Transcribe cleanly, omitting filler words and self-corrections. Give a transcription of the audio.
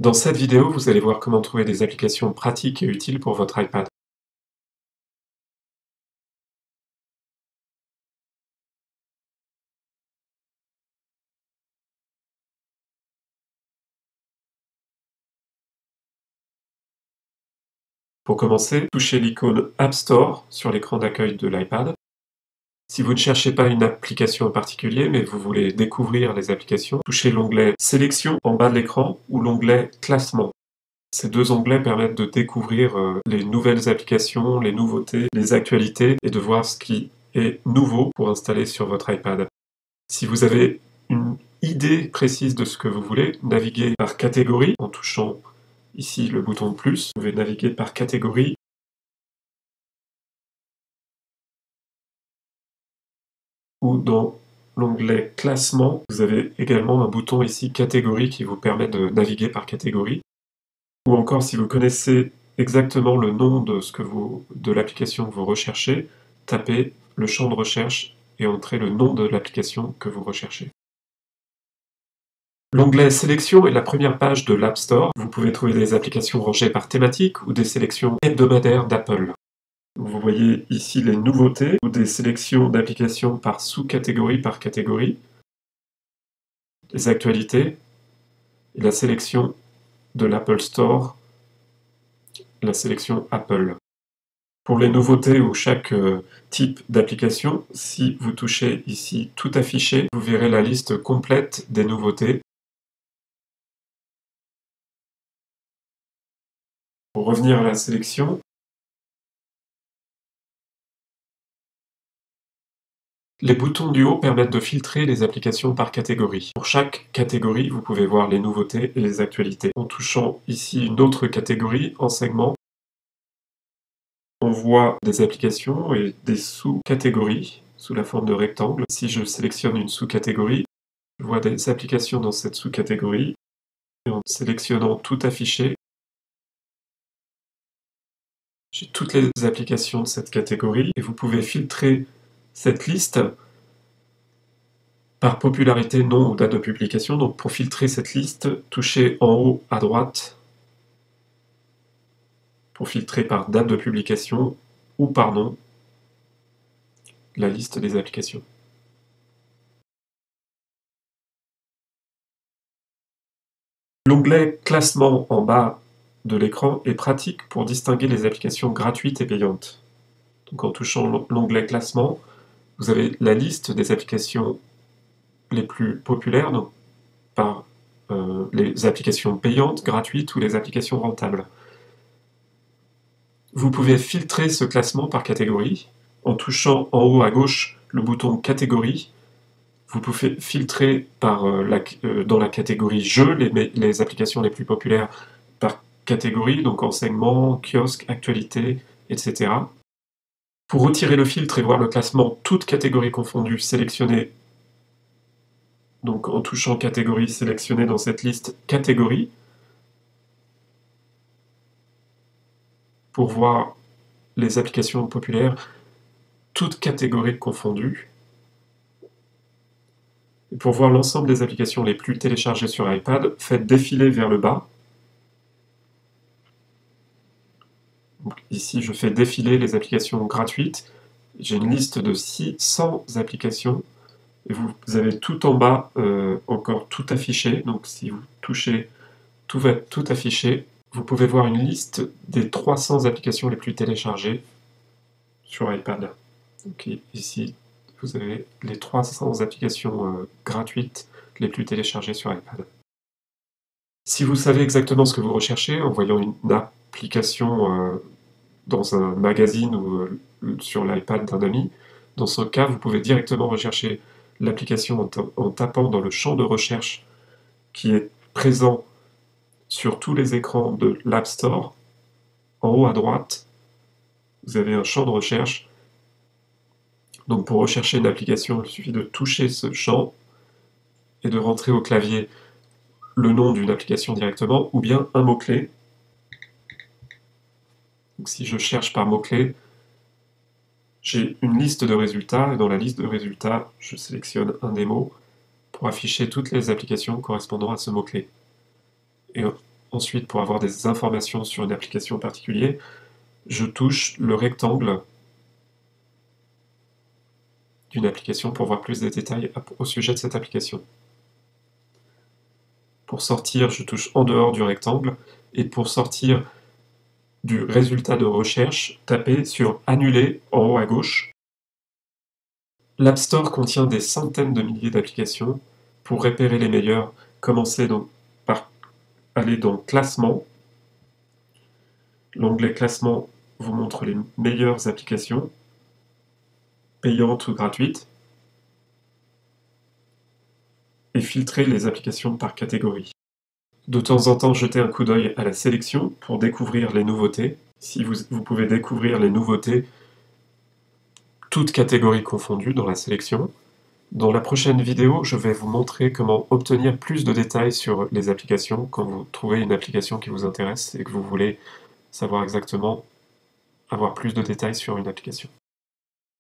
Dans cette vidéo, vous allez voir comment trouver des applications pratiques et utiles pour votre iPad. Pour commencer, touchez l'icône App Store sur l'écran d'accueil de l'iPad. Si vous ne cherchez pas une application en particulier, mais vous voulez découvrir les applications, touchez l'onglet Sélection en bas de l'écran ou l'onglet Classement. Ces deux onglets permettent de découvrir les nouvelles applications, les nouveautés, les actualités et de voir ce qui est nouveau pour installer sur votre iPad. Si vous avez une idée précise de ce que vous voulez, naviguez par catégorie en touchant ici le bouton plus. Vous pouvez naviguer par catégorie. Ou dans l'onglet classement, vous avez également un bouton ici catégorie qui vous permet de naviguer par catégorie. Ou encore si vous connaissez exactement le nom de l'application que vous recherchez, tapez le champ de recherche et entrez le nom de l'application que vous recherchez. L'onglet Sélection est la première page de l'App Store. Vous pouvez trouver des applications rangées par thématique ou des sélections hebdomadaires d'Apple. Vous voyez ici les nouveautés ou des sélections d'applications par sous-catégorie par catégorie, les actualités et la sélection de l'Apple Store, la sélection Apple. Pour les nouveautés ou chaque type d'application, si vous touchez ici Tout afficher, vous verrez la liste complète des nouveautés. Pour revenir à la sélection, les boutons du haut permettent de filtrer les applications par catégorie. Pour chaque catégorie, vous pouvez voir les nouveautés et les actualités. En touchant ici une autre catégorie, en segment, on voit des applications et des sous-catégories sous la forme de rectangle. Si je sélectionne une sous-catégorie, je vois des applications dans cette sous-catégorie. Et en sélectionnant Tout afficher, j'ai toutes les applications de cette catégorie et vous pouvez filtrer cette liste par popularité, nom ou date de publication. Donc pour filtrer cette liste, touchez en haut à droite pour filtrer par date de publication ou par nom la liste des applications. L'onglet Classement en bas de l'écran est pratique pour distinguer les applications gratuites et payantes. Donc en touchant l'onglet Classement, vous avez la liste des applications les plus populaires, donc par les applications payantes, gratuites ou les applications rentables. Vous pouvez filtrer ce classement par catégorie en touchant en haut à gauche le bouton Catégorie. Vous pouvez filtrer dans la catégorie Jeux les applications les plus populaires par catégorie, donc enseignement, kiosque, actualité, etc. Pour retirer le filtre et voir le classement toutes catégories confondues, sélectionnez, donc en touchant catégorie, sélectionnez dans cette liste catégorie pour voir les applications populaires, toutes catégories confondues. Et pour voir l'ensemble des applications les plus téléchargées sur iPad, faites défiler vers le bas. Donc ici, je fais défiler les applications gratuites. J'ai une liste de 600 applications. Et vous avez tout en bas encore tout affiché. Donc si vous touchez, tout va être tout affiché. Vous pouvez voir une liste des 300 applications les plus téléchargées sur iPad. Donc ici, vous avez les 300 applications gratuites les plus téléchargées sur iPad. Si vous savez exactement ce que vous recherchez, en voyant une application dans un magazine ou sur l'iPad d'un ami, dans ce cas, vous pouvez directement rechercher l'application en tapant dans le champ de recherche qui est présent sur tous les écrans de l'App Store. En haut à droite, vous avez un champ de recherche. Donc pour rechercher une application, il suffit de toucher ce champ et de rentrer au clavier le nom d'une application directement, ou bien un mot-clé. Donc si je cherche par mot-clé, j'ai une liste de résultats, et dans la liste de résultats, je sélectionne un des mots pour afficher toutes les applications correspondant à ce mot-clé. Et Ensuite, pour avoir des informations sur une application en particulier, je touche le rectangle d'une application pour voir plus de détails au sujet de cette application. Pour sortir, je touche en dehors du rectangle, et pour sortir du résultat de recherche, tapez sur Annuler en haut à gauche. L'App Store contient des centaines de milliers d'applications. Pour repérer les meilleures, commencez donc par aller dans Classement. L'onglet Classement vous montre les meilleures applications, payantes ou gratuites, et filtrez les applications par catégorie. De temps en temps, jetez un coup d'œil à la sélection pour découvrir les nouveautés. Si vous pouvez découvrir les nouveautés, toutes catégories confondues dans la sélection. Dans la prochaine vidéo, je vais vous montrer comment obtenir plus de détails sur les applications quand vous trouvez une application qui vous intéresse et que vous voulez savoir exactement avoir plus de détails sur une application.